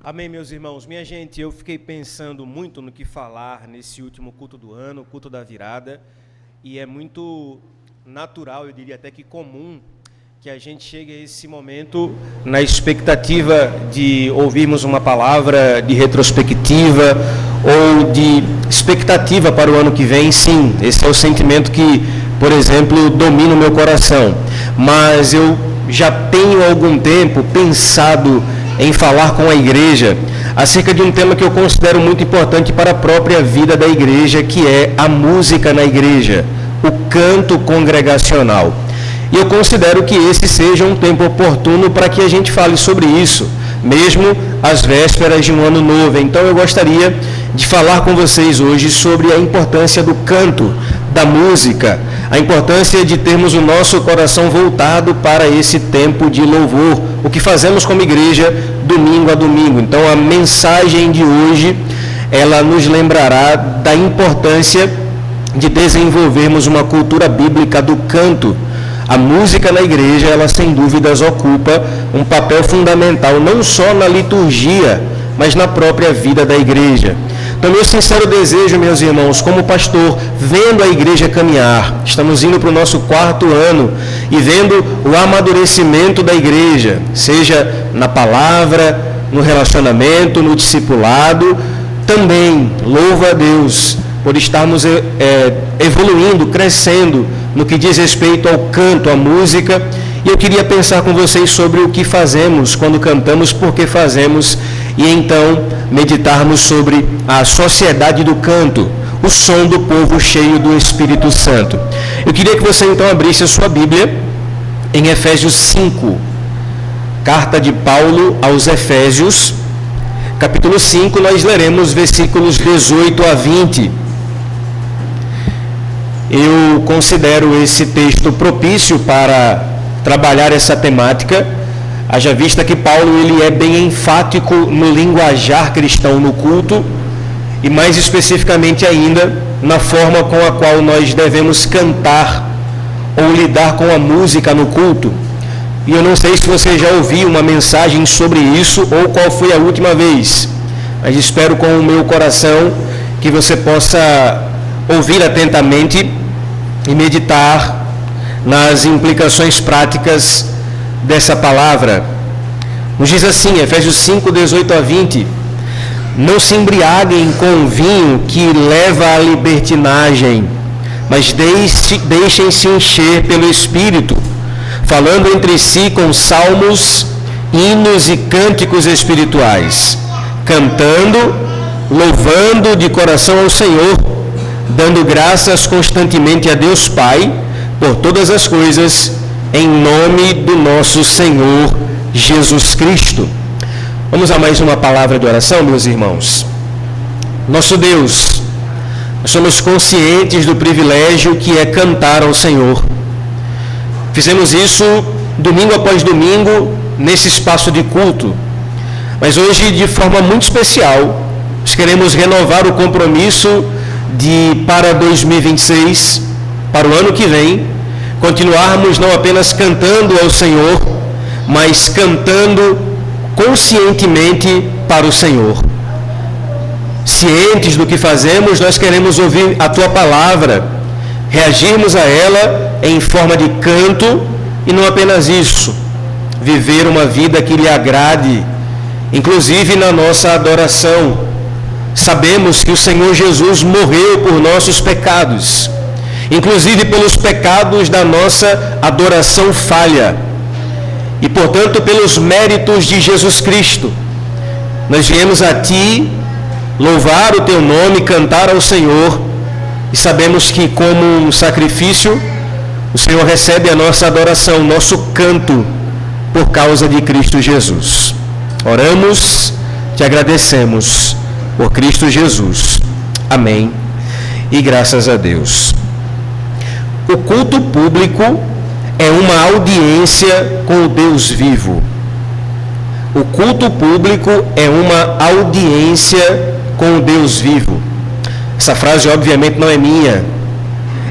Amém, meus irmãos. Minha gente, eu fiquei pensando muito no que falar nesse último culto do ano, o culto da virada, e é muito natural, eu diria até que comum, que a gente chegue a esse momento na expectativa de ouvirmos uma palavra de retrospectiva ou de expectativa para o ano que vem. Sim, esse é o sentimento que, por exemplo, domina o meu coração. Mas eu já tenho há algum tempo pensado em falar com a igreja acerca de um tema que eu considero muito importante para a própria vida da igreja, que é a música na igreja, o canto congregacional. E eu considero que esse seja um tempo oportuno para que a gente fale sobre isso, mesmo às vésperas de um ano novo. Então eu gostaria de falar com vocês hoje sobre a importância do canto, da música, a importância de termos o nosso coração voltado para esse tempo de louvor, o que fazemos como igreja domingo a domingo. Então a mensagem de hoje, ela nos lembrará da importância de desenvolvermos uma cultura bíblica do canto. A música na igreja, ela sem dúvidas ocupa um papel fundamental, não só na liturgia, mas na própria vida da igreja. Então, meu sincero desejo, meus irmãos, como pastor, vendo a igreja caminhar, estamos indo para o nosso 4º ano e vendo o amadurecimento da igreja, seja na palavra, no relacionamento, no discipulado, também, louvo a Deus por estarmos evoluindo, crescendo no que diz respeito ao canto, à música. E eu queria pensar com vocês sobre o que fazemos quando cantamos, por que fazemos, e então meditarmos sobre a sociedade do canto, o som do povo cheio do Espírito Santo. Eu queria que você então abrisse a sua Bíblia em Efésios 5, carta de Paulo aos Efésios, capítulo 5, nós leremos versículos 18 a 20. Eu considero esse texto propício para trabalhar essa temática, haja vista que Paulo ele é bem enfático no linguajar cristão no culto, e mais especificamente ainda na forma com a qual nós devemos cantar ou lidar com a música no culto. E eu não sei se você já ouviu uma mensagem sobre isso ou qual foi a última vez, mas espero com o meu coração que você possa ouvir atentamente e meditar nas implicações práticas dessa palavra. Nos diz assim, Efésios 5, 18 a 20: não se embriaguem com vinho que leva à libertinagem, mas deixem-se encher pelo Espírito, falando entre si com salmos, hinos e cânticos espirituais, cantando, louvando de coração ao Senhor, dando graças constantemente a Deus Pai por todas as coisas, em nome do nosso Senhor Jesus Cristo. Vamos a mais uma palavra de oração, meus irmãos. Nosso Deus, nós somos conscientes do privilégio que é cantar ao Senhor. Fizemos isso domingo após domingo, nesse espaço de culto. Mas hoje, de forma muito especial, nós queremos renovar o compromisso de, para 2026, para o ano que vem, continuarmos não apenas cantando ao Senhor, mas cantando conscientemente para o Senhor. Cientes do que fazemos, nós queremos ouvir a Tua palavra, reagirmos a ela em forma de canto, e não apenas isso, viver uma vida que lhe agrade, inclusive na nossa adoração. Sabemos que o Senhor Jesus morreu por nossos pecados, inclusive pelos pecados da nossa adoração falha, e portanto pelos méritos de Jesus Cristo. Nós viemos a Ti louvar o Teu nome, cantar ao Senhor, e sabemos que como um sacrifício, o Senhor recebe a nossa adoração, nosso canto, por causa de Cristo Jesus. Oramos, Te agradecemos por Cristo Jesus. Amém. E graças a Deus. O culto público é uma audiência com o Deus vivo. O culto público é uma audiência com o Deus vivo. Essa frase, obviamente, não é minha.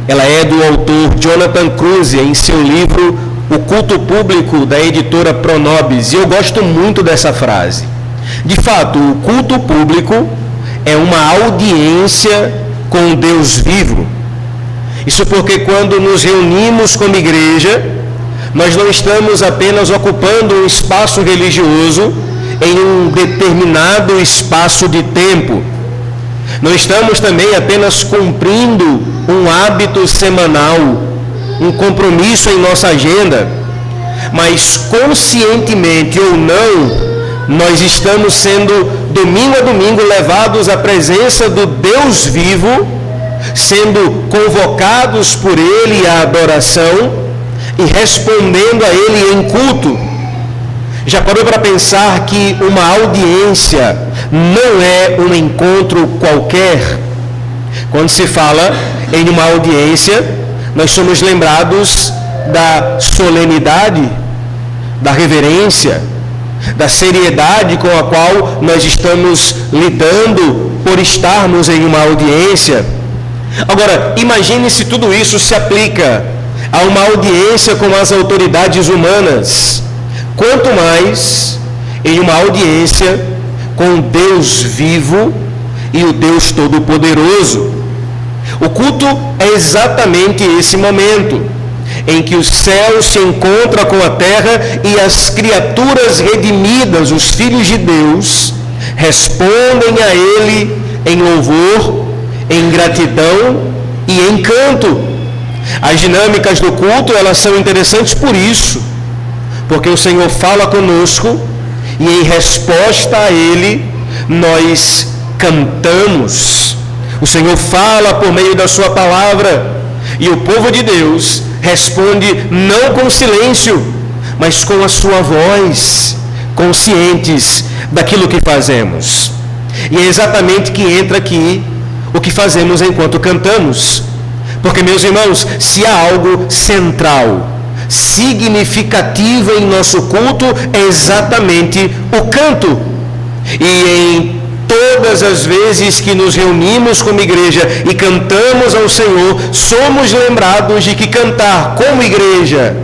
Ela é do autor Jonathan Cruse, em seu livro O Culto Público, da editora Pronobis. E eu gosto muito dessa frase. De fato, o culto público é uma audiência com o Deus vivo. Isso porque quando nos reunimos como igreja, nós não estamos apenas ocupando um espaço religioso em um determinado espaço de tempo. Não estamos também apenas cumprindo um hábito semanal, um compromisso em nossa agenda, mas conscientemente ou não, nós estamos sendo, domingo a domingo, levados à presença do Deus vivo, sendo convocados por Ele à adoração e respondendo a Ele em culto. Já parou para pensar que uma audiência não é um encontro qualquer? Quando se fala em uma audiência, nós somos lembrados da solenidade, da reverência, da seriedade com a qual nós estamos lidando por estarmos em uma audiência. Agora, imagine se tudo isso se aplica a uma audiência com as autoridades humanas. Quanto mais em uma audiência com o Deus vivo e o Deus Todo-Poderoso. O culto é exatamente esse momento em que o céu se encontra com a terra e as criaturas redimidas, os filhos de Deus, respondem a Ele em louvor, em gratidão e em canto. As dinâmicas do culto, elas são interessantes por isso, porque o Senhor fala conosco e em resposta a Ele, nós cantamos. O Senhor fala por meio da sua palavra e o povo de Deus responde não com silêncio, mas com a sua voz, conscientes daquilo que fazemos. E é exatamente que entra aqui o que fazemos enquanto cantamos. Porque, meus irmãos, se há algo central, significativo em nosso culto, é exatamente o canto. E em todas as vezes que nos reunimos como igreja e cantamos ao Senhor, somos lembrados de que cantar como igreja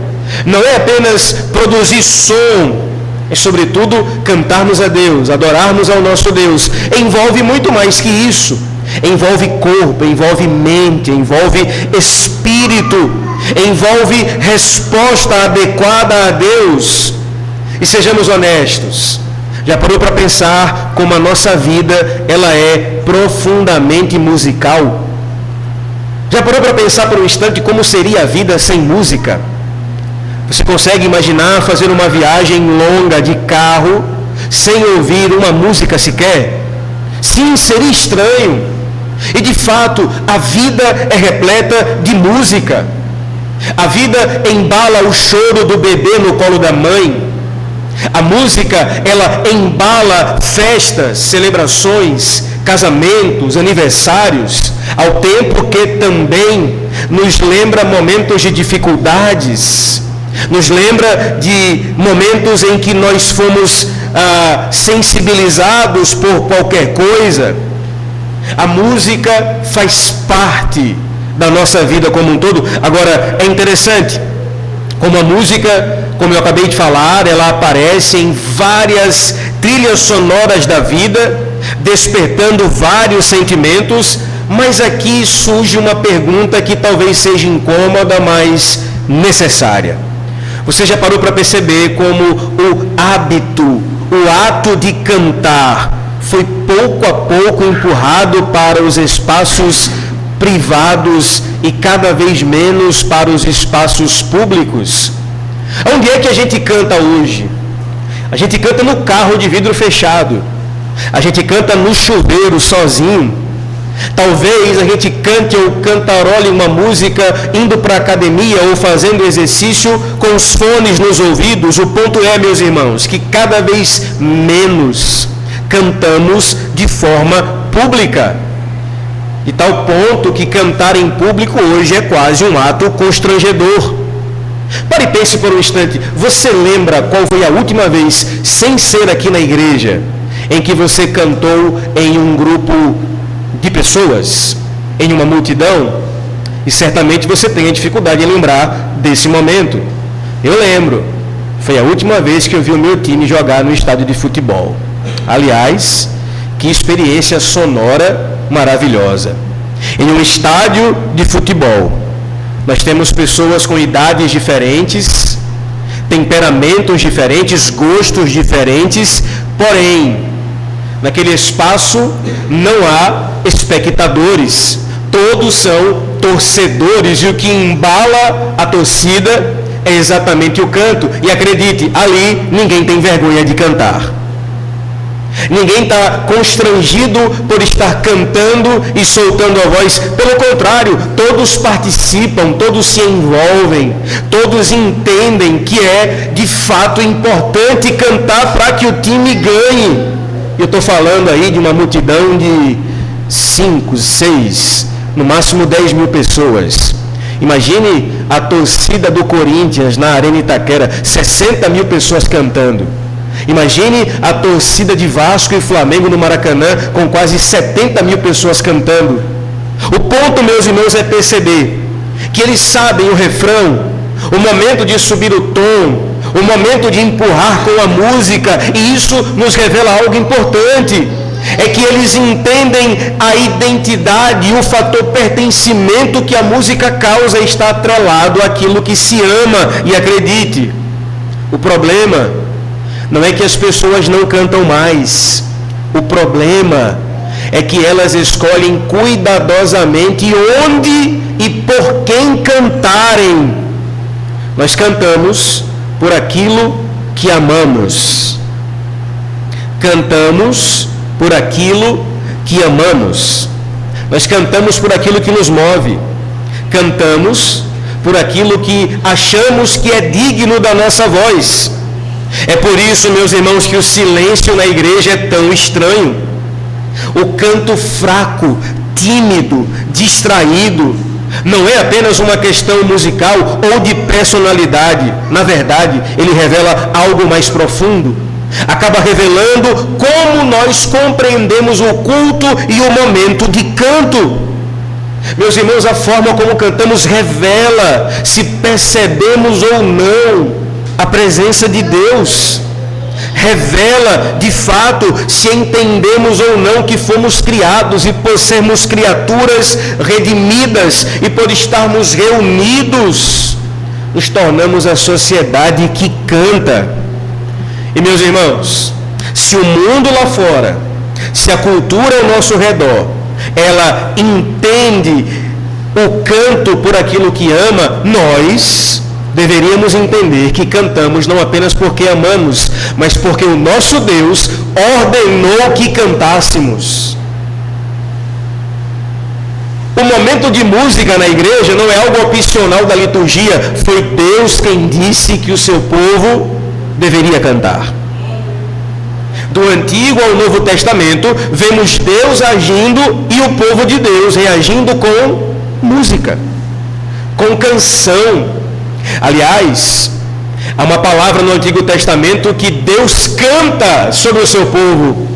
não é apenas produzir som, é sobretudo cantarmos a Deus, adorarmos ao nosso Deus. Envolve muito mais que isso. Envolve corpo, envolve mente, envolve espírito, envolve resposta adequada a Deus. E sejamos honestos, já parou para pensar como a nossa vida ela é profundamente musical? Já parou para pensar por um instante como seria a vida sem música? Você consegue imaginar fazer uma viagem longa de carro sem ouvir uma música sequer? Sim, seria estranho. E de fato, a vida é repleta de música. A vida embala o choro do bebê no colo da mãe. A música, ela embala festas, celebrações, casamentos, aniversários, ao tempo que também nos lembra momentos de dificuldades, nos lembra de momentos em que nós fomos sensibilizados por qualquer coisa. A música faz parte da nossa vida como um todo. Agora, é interessante como a música, como eu acabei de falar, ela aparece em várias trilhas sonoras da vida, despertando vários sentimentos, mas aqui surge uma pergunta que talvez seja incômoda, mas necessária. Você já parou para perceber como o hábito, o ato de cantar, foi pouco a pouco empurrado para os espaços privados e cada vez menos para os espaços públicos? Onde é que a gente canta hoje? A gente canta no carro de vidro fechado. A gente canta no chuveiro sozinho. Talvez a gente cante ou cantarole uma música indo para a academia ou fazendo exercício com os fones nos ouvidos. O ponto é, meus irmãos, que cada vez menos cantamos de forma pública. De tal ponto que cantar em público hoje é quase um ato constrangedor. Pare e pense por um instante. Você lembra qual foi a última vez, sem ser aqui na igreja, em que você cantou em um grupo de pessoas, em uma multidão? E certamente você tem a dificuldade em lembrar desse momento. Eu lembro. Foi a última vez que eu vi o meu time jogar no estádio de futebol. Aliás, que experiência sonora maravilhosa. Em um estádio de futebol, nós temos pessoas com idades diferentes, temperamentos diferentes, gostos diferentes, porém, naquele espaço não há espectadores, todos são torcedores, e o que embala a torcida é exatamente o canto. E acredite, ali ninguém tem vergonha de cantar. Ninguém está constrangido por estar cantando e soltando a voz. Pelo contrário, todos participam, todos se envolvem, todos entendem que é de fato importante cantar para que o time ganhe. Eu estou falando aí de uma multidão de 5, 6, no máximo 10 mil pessoas. Imagine a torcida do Corinthians na Arena Itaquera, 60 mil pessoas cantando. Imagine a torcida de Vasco e Flamengo no Maracanã, com quase 70 mil pessoas cantando. O ponto, meus irmãos, é perceber que eles sabem o refrão, o momento de subir o tom, o momento de empurrar com a música, e isso nos revela algo importante. É que eles entendem a identidade e o fator pertencimento que a música causa está atrelado àquilo que se ama. E acredite, o problema não é que as pessoas não cantam mais. O problema é que elas escolhem cuidadosamente onde e por quem cantarem. Nós cantamos por aquilo que amamos. Cantamos por aquilo que amamos. Nós cantamos por aquilo que nos move. Cantamos por aquilo que achamos que é digno da nossa voz. É por isso, meus irmãos, que o silêncio na igreja é tão estranho. O canto fraco, tímido, distraído, não é apenas uma questão musical ou de personalidade. Na verdade, ele revela algo mais profundo. Acaba revelando como nós compreendemos o culto e o momento de canto. Meus irmãos, a forma como cantamos revela se percebemos ou não a presença de Deus. Revela, de fato, se entendemos ou não que fomos criados, e por sermos criaturas redimidas e por estarmos reunidos, nos tornamos a sociedade que canta. E, meus irmãos, se o mundo lá fora, se a cultura ao nosso redor, ela entende o canto por aquilo que ama, nós deveríamos entender que cantamos não apenas porque amamos, mas porque o nosso Deus ordenou que cantássemos. O momento de música na igreja não é algo opcional da liturgia, foi Deus quem disse que o seu povo deveria cantar. Do Antigo ao Novo Testamento, vemos Deus agindo e o povo de Deus reagindo com música, com canção. Aliás, há uma palavra no Antigo Testamento que Deus canta sobre o seu povo.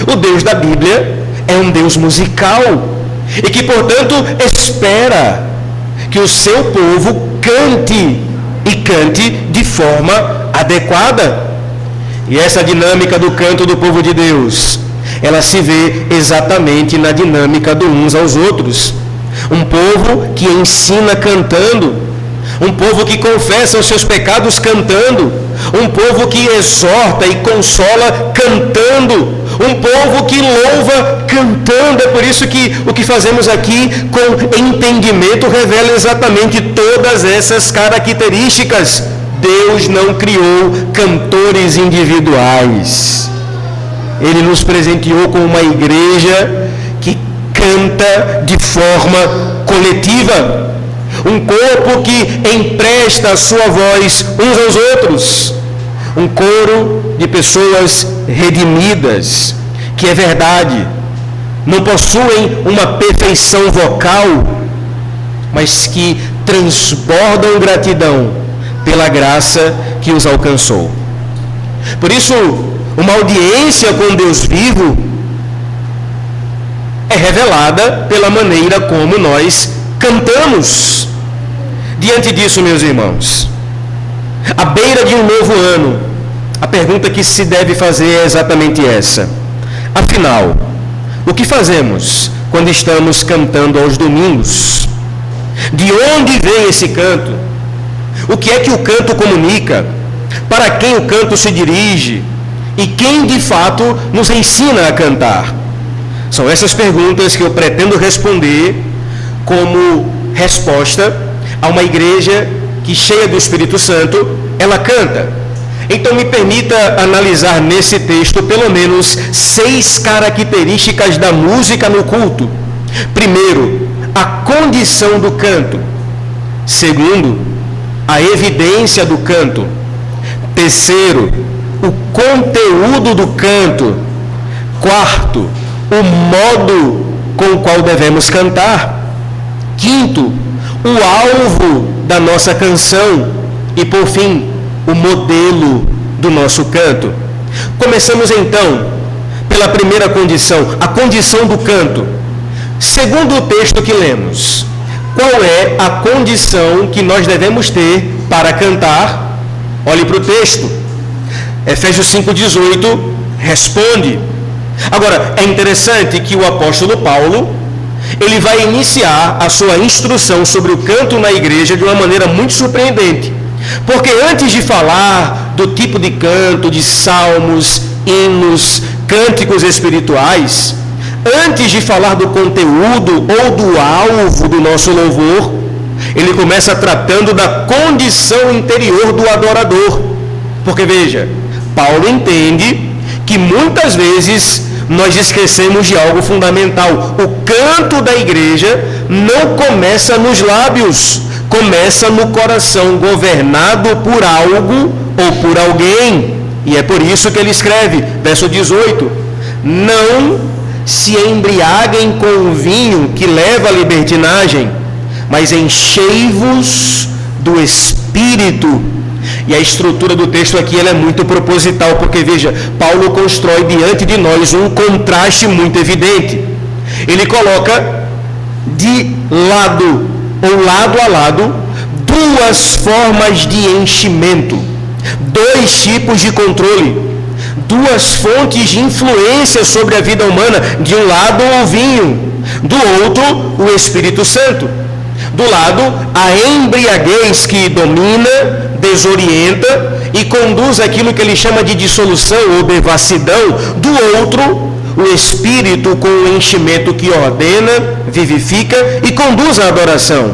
O Deus da Bíblia é um Deus musical e que, portanto, espera que o seu povo cante, e cante de forma adequada. E essa dinâmica do canto do povo de Deus, ela se vê exatamente na dinâmica do uns aos outros. Um povo que ensina cantando, um povo que confessa os seus pecados cantando, um povo que exorta e consola cantando, um povo que louva cantando. É por isso que o que fazemos aqui com entendimento revela exatamente todas essas características. Deus não criou cantores individuais. Ele nos presenteou com uma igreja que canta de forma coletiva. Um corpo que empresta a sua voz uns aos outros. Um coro de pessoas redimidas, que é verdade, não possuem uma perfeição vocal, mas que transbordam gratidão pela graça que os alcançou. Por isso, uma audiência com Deus vivo é revelada pela maneira como nós cantamos. Diante disso, meus irmãos, à beira de um novo ano, A pergunta que se deve fazer é exatamente essa. Afinal, o que fazemos quando estamos cantando aos domingos? De onde vem esse canto? O que é que o canto comunica? Para quem o canto se dirige? E quem de fato nos ensina a cantar? São essas perguntas que eu pretendo responder como resposta a uma igreja que, cheia do Espírito Santo, ela canta. Então me permita analisar nesse texto pelo menos 6 características da música no culto. Primeiro, a condição do canto. Segundo, a evidência do canto. Terceiro, o conteúdo do canto. Quarto, o modo com o qual devemos cantar. Quinto, o alvo da nossa canção. E por fim, o modelo do nosso canto. Começamos então pela primeira condição, a condição do canto. Segundo o texto que lemos, qual é a condição que nós devemos ter para cantar? Olhe para o texto. Efésios 5,18 responde. Agora, é interessante que o apóstolo Paulo, ele vai iniciar a sua instrução sobre o canto na igreja de uma maneira muito surpreendente. Porque antes de falar do tipo de canto, de salmos, hinos, cânticos espirituais, antes de falar do conteúdo ou do alvo do nosso louvor, ele começa tratando da condição interior do adorador. Porque veja, Paulo entende que muitas vezes nós esquecemos de algo fundamental. O canto da igreja não começa nos lábios, começa no coração, governado por algo ou por alguém. E é por isso que ele escreve, verso 18: não se embriaguem com o vinho que leva à libertinagem, mas enchei-vos do Espírito. E a estrutura do texto aqui ela é muito proposital, porque veja, Paulo constrói diante de nós um contraste muito evidente. Ele coloca de lado, ou lado a lado, duas formas de enchimento, 2 tipos de controle, 2 fontes de influência sobre a vida humana. De um lado o vinho, do outro o Espírito Santo. Do lado a embriaguez que domina, desorienta e conduz àquilo que ele chama de dissolução ou devassidão. Do outro, o Espírito com o enchimento que ordena, vivifica e conduz à adoração.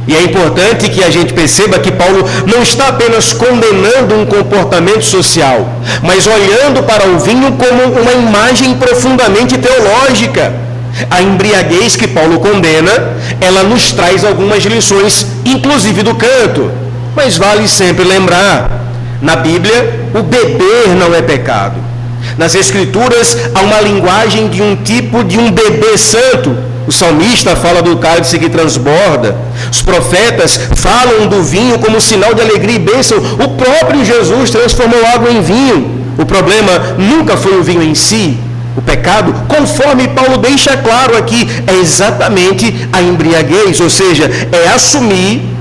E é importante que a gente perceba que Paulo não está apenas condenando um comportamento social, mas olhando para o vinho como uma imagem profundamente teológica. A embriaguez que Paulo condena, ela nos traz algumas lições, inclusive do canto. Mas vale sempre lembrar, na Bíblia, o beber não é pecado. Nas Escrituras, há uma linguagem de um tipo de um bebê santo. O salmista fala do cálice que transborda. Os profetas falam do vinho como sinal de alegria e bênção. O próprio Jesus transformou água em vinho. O problema nunca foi o vinho em si. O pecado, conforme Paulo deixa claro aqui, é exatamente a embriaguez, ou seja, é assumir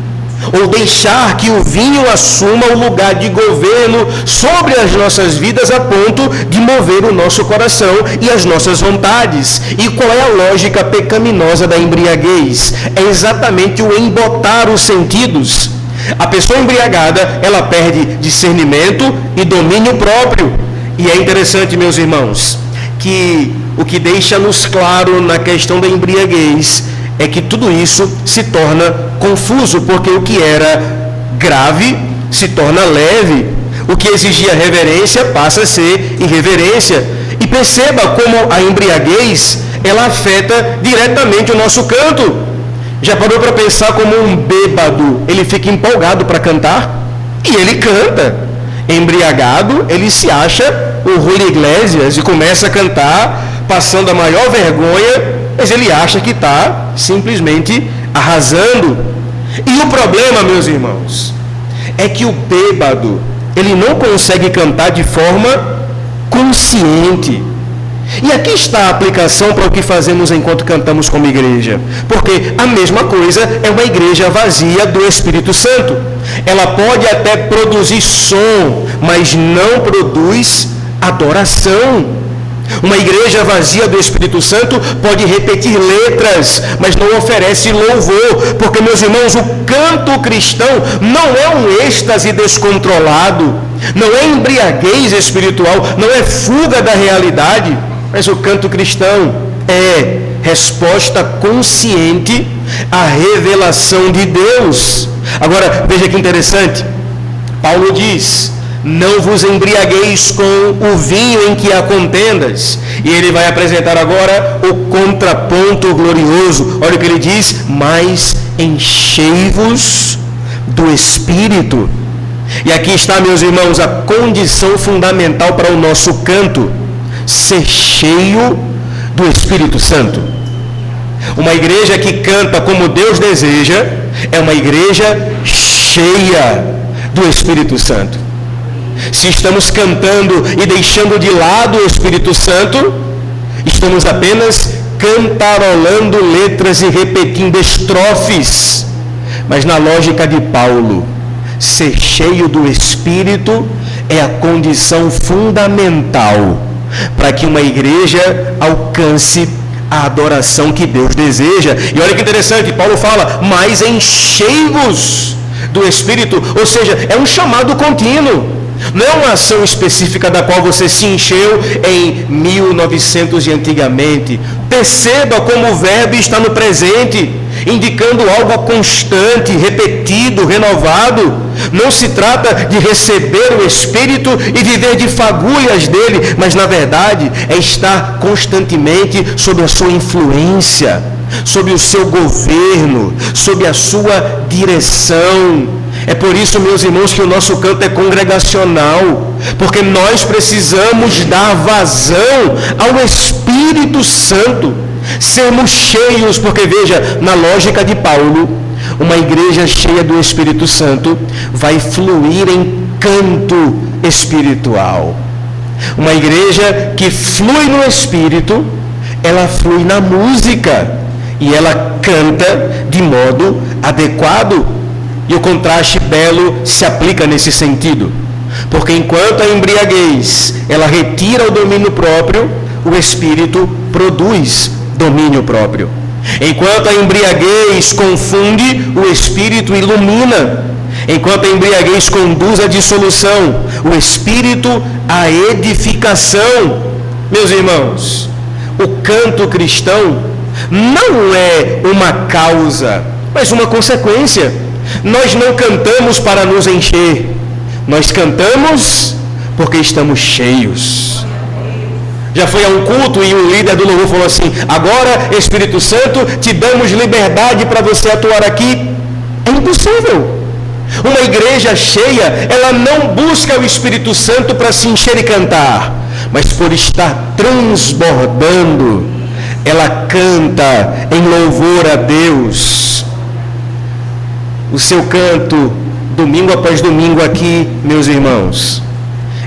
ou deixar que o vinho assuma o lugar de governo sobre as nossas vidas a ponto de mover o nosso coração e as nossas vontades. E qual é a lógica pecaminosa da embriaguez? É exatamente o embotar os sentidos. A pessoa embriagada, ela perde discernimento e domínio próprio. E é interessante, meus irmãos, que o que deixa-nos claro na questão da embriaguez é que tudo isso se torna confuso, porque o que era grave se torna leve, o que exigia reverência passa a ser irreverência. E perceba como a embriaguez, ela afeta diretamente o nosso canto. Já parou para pensar como um bêbado, ele fica empolgado para cantar? E ele canta. Embriagado, ele se acha o Julio Iglesias e começa a cantar, passando a maior vergonha, mas ele acha que está simplesmente arrasando. E o problema, meus irmãos, é que o bêbado, ele não consegue cantar de forma consciente. E aqui está a aplicação para o que fazemos enquanto cantamos como igreja. Porque a mesma coisa é uma igreja vazia do Espírito Santo. Ela pode até produzir som, mas não produz adoração. Uma igreja vazia do Espírito Santo pode repetir letras, mas não oferece louvor. Porque, meus irmãos, o canto cristão não é um êxtase descontrolado, não é embriaguez espiritual, não é fuga da realidade. Mas o canto cristão é resposta consciente à revelação de Deus. Agora, veja que interessante. Paulo diz: não vos embriagueis com o vinho em que há contendas. E ele vai apresentar agora o contraponto glorioso. Olha o que ele diz: mas enchei-vos do Espírito. E aqui está, meus irmãos, a condição fundamental para o nosso canto: ser cheio do Espírito Santo. Uma igreja que canta como Deus deseja é uma igreja cheia do Espírito Santo. Se estamos cantando e deixando de lado o Espírito Santo, estamos apenas cantarolando letras e repetindo estrofes. Mas na lógica de Paulo, ser cheio do Espírito é a condição fundamental para que uma igreja alcance a adoração que Deus deseja. E olha que interessante, Paulo fala: mas enchei-vos do Espírito, ou seja, é um chamado contínuo. Não é uma ação específica da qual você se encheu em 1900 e antigamente. Perceba como o verbo está no presente, indicando algo constante, repetido, renovado. Não se trata de receber o Espírito e viver de fagulhas dele, mas na verdade é estar constantemente sob a sua influência, sob o seu governo, sob a sua direção. É por isso, meus irmãos, que o nosso canto é congregacional, porque nós precisamos dar vazão ao Espírito Santo, sermos cheios, porque veja, na lógica de Paulo, uma igreja cheia do Espírito Santo vai fluir em canto espiritual. Uma igreja que flui no Espírito, ela flui na música e ela canta de modo adequado. E o contraste belo se aplica nesse sentido. Porque enquanto a embriaguez, ela retira o domínio próprio, o Espírito produz domínio próprio. Enquanto a embriaguez confunde, o Espírito ilumina. Enquanto a embriaguez conduz à dissolução, o Espírito à edificação. Meus irmãos, o canto cristão não é uma causa, mas uma consequência. Nós não cantamos para nos encher, nós cantamos porque estamos cheios. Já foi a um culto e o líder do louvor falou assim: agora, Espírito Santo, te damos liberdade para você atuar aqui. É impossível. Uma igreja cheia, ela não busca o Espírito Santo para se encher e cantar, mas por estar transbordando, ela canta em louvor a Deus. O seu canto, domingo após domingo aqui, meus irmãos,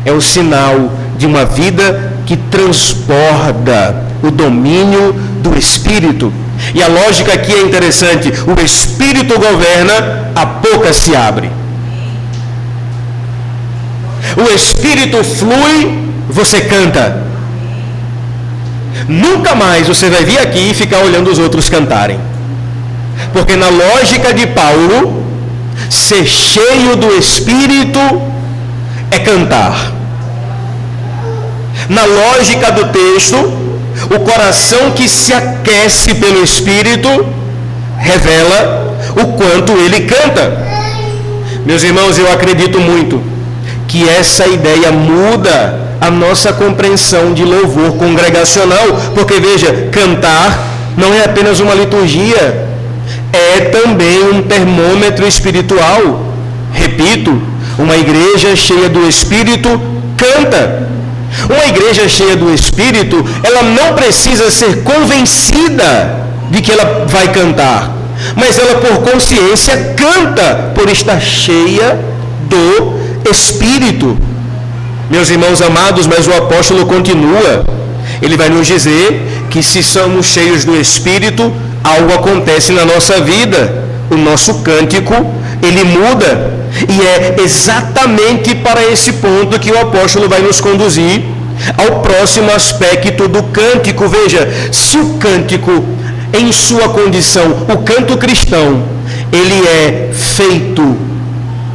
é o sinal de uma vida que transborda o domínio do Espírito. E a lógica aqui é interessante: o Espírito governa, a boca se abre. O Espírito flui, você canta. Nunca mais você vai vir aqui e ficar olhando os outros cantarem. Porque na lógica de Paulo, ser cheio do Espírito é cantar. Na lógica do texto, o coração que se aquece pelo Espírito revela o quanto ele canta. Meus irmãos, eu acredito muito que essa ideia muda a nossa compreensão de louvor congregacional. Porque veja, cantar não é apenas uma liturgia, é também um termômetro espiritual. Repito, uma igreja cheia do Espírito canta. Uma igreja cheia do Espírito, ela não precisa ser convencida de que ela vai cantar, mas ela por consciência canta por estar cheia do Espírito. Meus irmãos amados, mas o apóstolo continua. ele vai nos dizer que se somos cheios do Espírito, algo acontece na nossa vida. O nosso cântico, ele muda. E é exatamente para esse ponto que o apóstolo vai nos conduzir ao próximo aspecto do cântico. Veja, se o cântico, em sua condição, o canto cristão, ele é feito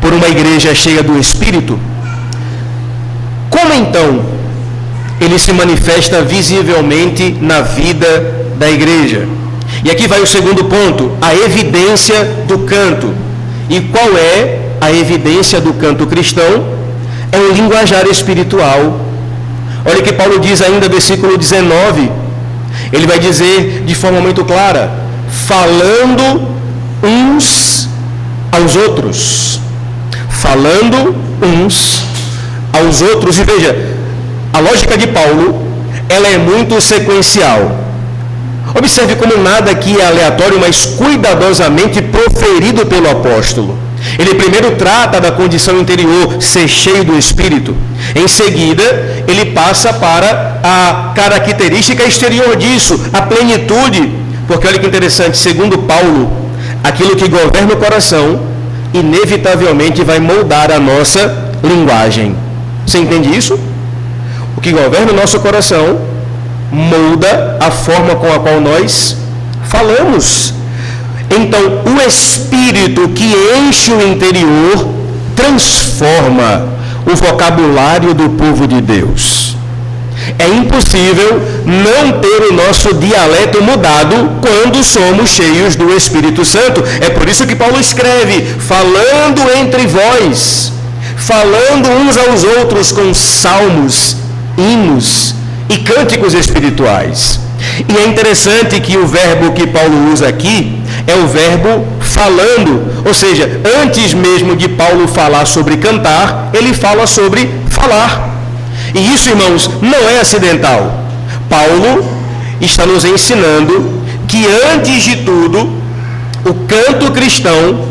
por uma igreja cheia do Espírito, como então ele se manifesta visivelmente na vida da igreja? E aqui vai o segundo ponto, a evidência do canto. E qual é a evidência do canto cristão? É o linguajar espiritual. Olha o que Paulo diz ainda no versículo 19. Ele vai dizer de forma muito clara, falando uns aos outros. Falando uns aos outros. E veja, a lógica de Paulo, ela é muito sequencial. Observe como nada aqui é aleatório, mas cuidadosamente proferido pelo apóstolo. Ele primeiro trata da condição interior, ser cheio do Espírito. Em seguida, ele passa para a característica exterior disso, a plenitude. Porque olha que interessante, segundo Paulo, aquilo que governa o coração, inevitavelmente vai moldar a nossa linguagem. Você entende isso? O que governa o nosso coração molda a forma com a qual nós falamos. Então, o Espírito que enche o interior transforma o vocabulário do povo de Deus. É impossível não ter o nosso dialeto mudado quando somos cheios do Espírito Santo. É por isso que Paulo escreve, falando entre vós, falando uns aos outros com salmos, hinos e cânticos espirituais. E é interessante que o verbo que Paulo usa aqui é o verbo falando, ou seja, antes mesmo de Paulo falar sobre cantar, ele fala sobre falar. E isso, irmãos, não é acidental. Paulo está nos ensinando que, antes de tudo, o canto cristão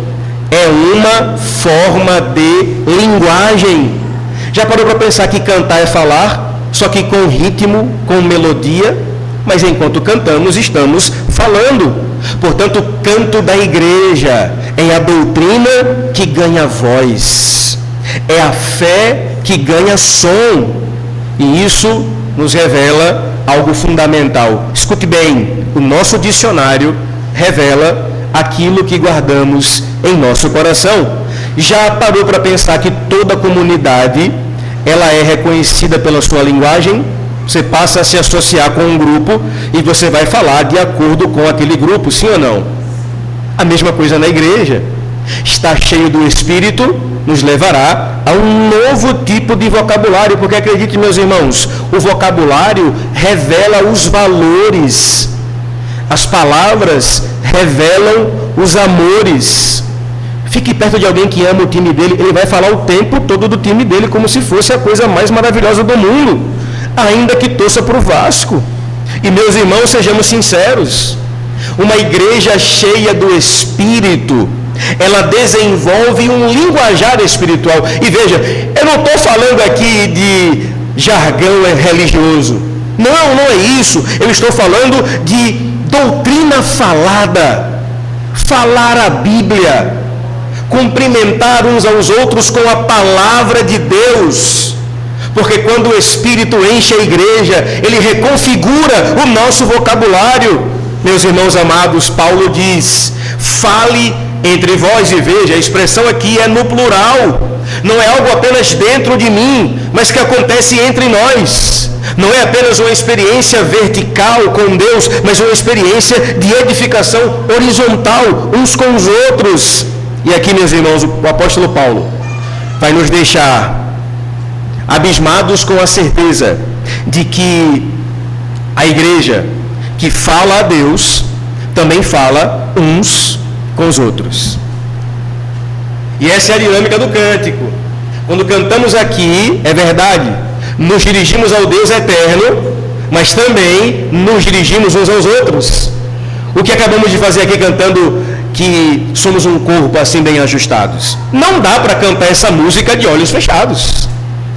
é uma forma de linguagem. Já parou para pensar que cantar é falar, só que com ritmo, com melodia? Mas enquanto cantamos, estamos falando. Portanto, o canto da igreja é a doutrina que ganha voz. É a fé que ganha som. E isso nos revela algo fundamental. Escute bem, o nosso dicionário revela aquilo que guardamos em nosso coração. Já parou para pensar que toda comunidade, ela é reconhecida pela sua linguagem? Você passa a se associar com um grupo e você vai falar de acordo com aquele grupo, sim ou não? A mesma coisa na igreja. Estar cheio do Espírito nos levará a um novo tipo de vocabulário, porque acredite, meus irmãos, o vocabulário revela os valores. As palavras revelam os amores. Fique perto de alguém que ama o time dele, ele vai falar o tempo todo do time dele como se fosse a coisa mais maravilhosa do mundo, ainda que torça para o Vasco. E, meus irmãos, sejamos sinceros, uma igreja cheia do Espírito, ela desenvolve um linguajar espiritual. E veja, eu não estou falando aqui de jargão religioso, não é isso. Eu estou falando de doutrina falada, falar a Bíblia, cumprimentar uns aos outros com a palavra de Deus. Porque quando o Espírito enche a igreja, ele reconfigura o nosso vocabulário. Meus irmãos amados, Paulo diz, fale entre vós, e veja, a expressão aqui é no plural. Não é algo apenas dentro de mim, mas que acontece entre nós. Não é apenas uma experiência vertical com Deus, mas uma experiência de edificação horizontal uns com os outros. E aqui, meus irmãos, o apóstolo Paulo vai nos deixar abismados com a certeza de que a igreja que fala a Deus também fala uns com os outros. E essa é a dinâmica do cântico. Quando cantamos aqui, é verdade, nos dirigimos ao Deus eterno, mas também nos dirigimos uns aos outros. O que acabamos de fazer aqui cantando que somos um corpo assim bem ajustados? Não dá para cantar essa música de olhos fechados.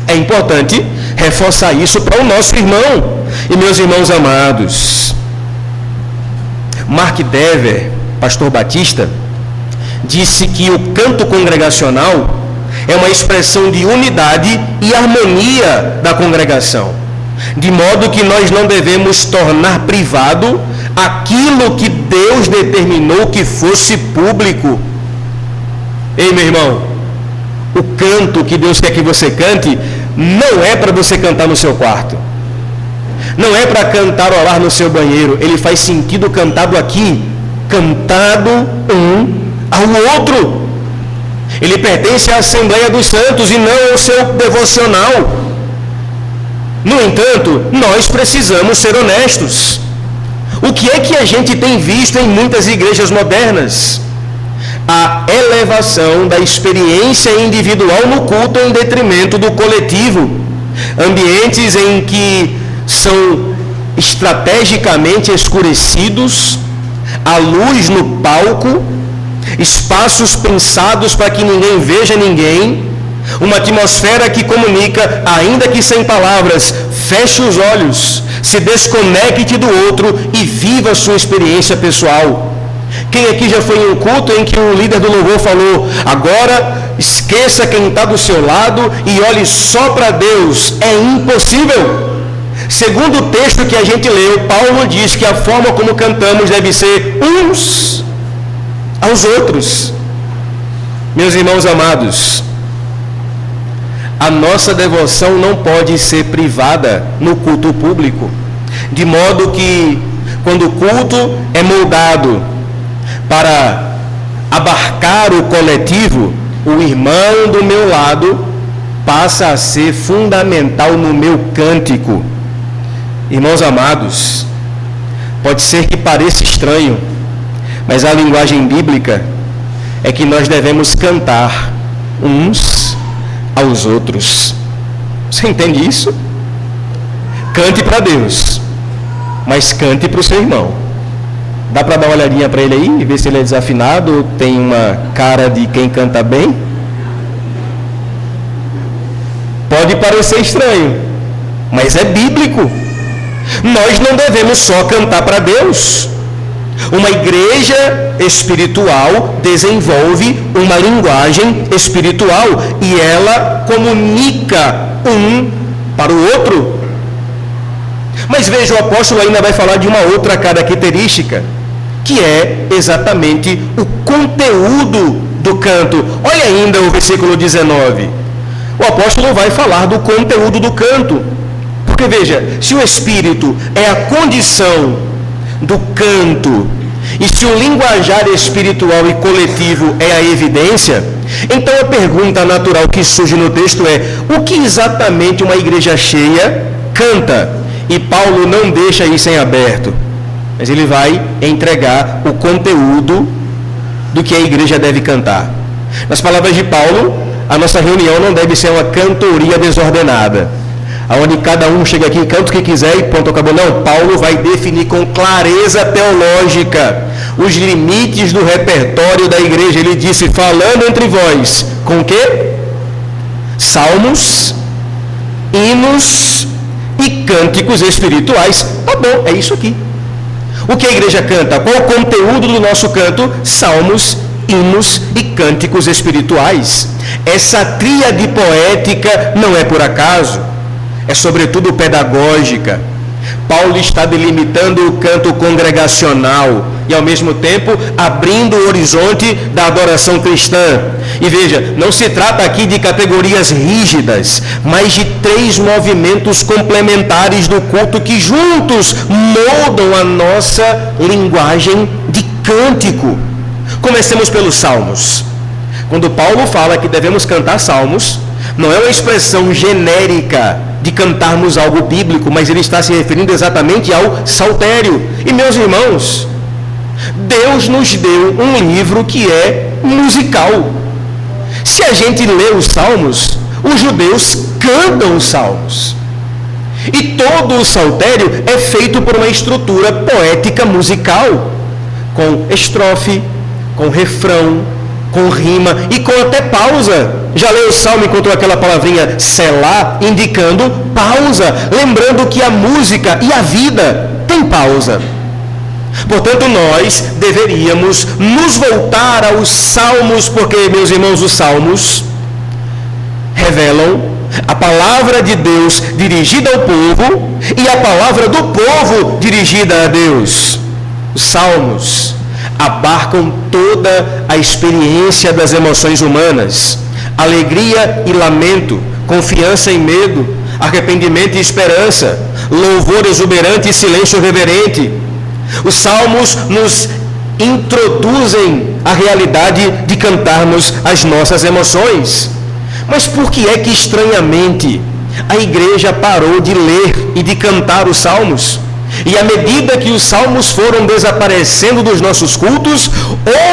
É importante reforçar isso para o nosso irmão. E meus irmãos amados, Mark Dever, pastor batista, disse que o canto congregacional é uma expressão de unidade e harmonia da congregação, de modo que nós não devemos tornar privado aquilo que Deus determinou que fosse público. Ei, meu irmão, o canto que Deus quer que você cante não é para você cantar no seu quarto, não é para cantarolar no seu banheiro. Ele faz sentido cantado aqui, cantado um ao outro. Ele pertence à Assembleia dos Santos e não ao seu devocional. No entanto, nós precisamos ser honestos. O que é que a gente tem visto em muitas igrejas modernas? A elevação da experiência individual no culto em detrimento do coletivo. Ambientes em que são estrategicamente escurecidos, a luz no palco, espaços pensados para que ninguém veja ninguém, uma atmosfera que comunica, ainda que sem palavras. Feche os olhos, se desconecte do outro e viva a sua experiência pessoal. Quem aqui já foi em um culto em que o líder do louvor falou: agora esqueça quem está do seu lado e olhe só para Deus? É impossível. Segundo o texto que a gente leu, Paulo diz que a forma como cantamos deve ser uns aos outros. Meus irmãos amados, a nossa devoção não pode ser privada no culto público, de modo que, quando o culto é moldado para abarcar o coletivo, o irmão do meu lado passa a ser fundamental no meu cântico. Irmãos amados, pode ser que pareça estranho, mas a linguagem bíblica é que nós devemos cantar uns aos outros. Você entende isso? Cante para Deus, mas cante para o seu irmão. Dá para dar uma olhadinha para ele aí e ver se ele é desafinado ou tem uma cara de quem canta bem? Pode parecer estranho, mas é bíblico. Nós não devemos só cantar para Deus. Uma igreja espiritual desenvolve uma linguagem espiritual e ela comunica um para o outro. Mas veja, o apóstolo ainda vai falar de uma outra característica, que é exatamente o conteúdo do canto. Olha ainda o versículo 19. O apóstolo vai falar do conteúdo do canto. Porque veja, se o espírito é a condição do canto, e se o linguajar espiritual e coletivo é a evidência, então a pergunta natural que surge no texto é: o que exatamente uma igreja cheia canta? E Paulo não deixa isso em aberto, mas ele vai entregar o conteúdo do que a igreja deve cantar. Nas palavras de Paulo, a nossa reunião não deve ser uma cantoria desordenada, onde cada um chega aqui e canta o que quiser e pronto, acabou. Não, Paulo vai definir com clareza teológica os limites do repertório da igreja. Ele disse: falando entre vós, com o quê? Salmos, hinos e cânticos espirituais. Tá bom, é isso aqui. O que a igreja canta? Qual o conteúdo do nosso canto? Salmos, hinos e cânticos espirituais. Essa tríade poética não é por acaso, é sobretudo pedagógica. Paulo está delimitando o canto congregacional e ao mesmo tempo abrindo o horizonte da adoração cristã. E veja, não se trata aqui de categorias rígidas, mas de 3 movimentos complementares do culto que juntos moldam a nossa linguagem de cântico. Comecemos pelos salmos. Quando Paulo fala que devemos cantar salmos, não é uma expressão genérica de cantarmos algo bíblico, mas ele está se referindo exatamente ao saltério. E meus irmãos, Deus nos deu um livro que é musical. Se a gente lê os salmos, os judeus cantam os salmos. E todo o saltério é feito por uma estrutura poética musical, com estrofe, com refrão, com rima e com até pausa. Já leu o Salmo, encontrou aquela palavrinha selá, indicando pausa, lembrando que a música e a vida tem pausa. Portanto, nós deveríamos nos voltar aos salmos, porque, meus irmãos, os salmos revelam a palavra de Deus dirigida ao povo e a palavra do povo dirigida a Deus. Os salmos abarcam toda a experiência das emoções humanas, alegria e lamento, confiança e medo, arrependimento e esperança, louvor exuberante e silêncio reverente. Os salmos nos introduzem a realidade de cantarmos as nossas emoções. Mas por que é que, estranhamente, a igreja parou de ler e de cantar os salmos? E à medida que os salmos foram desaparecendo dos nossos cultos,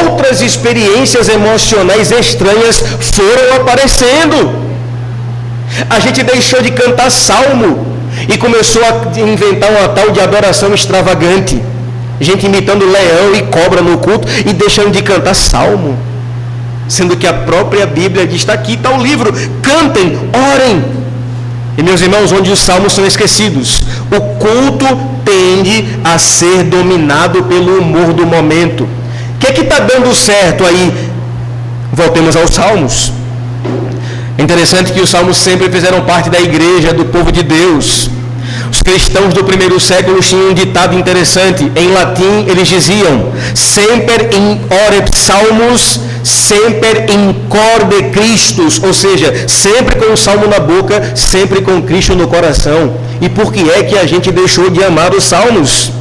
outras experiências emocionais estranhas foram aparecendo. A gente deixou de cantar salmo e começou a inventar uma tal de adoração extravagante. Gente imitando leão e cobra no culto e deixando de cantar salmo. Sendo que a própria Bíblia diz, está aqui, está o livro, cantem, orem. E, meus irmãos, onde os salmos são esquecidos, o culto tende a ser dominado pelo humor do momento. O que é que está dando certo aí? Voltemos aos salmos. É interessante que os salmos sempre fizeram parte da igreja, do povo de Deus. Os cristãos do primeiro século tinham um ditado interessante. Em latim, eles diziam, semper in ore psalmus, semper in cor de Christus, ou seja, sempre com o salmo na boca, sempre com Cristo no coração. E por que é que a gente deixou de amar os salmos?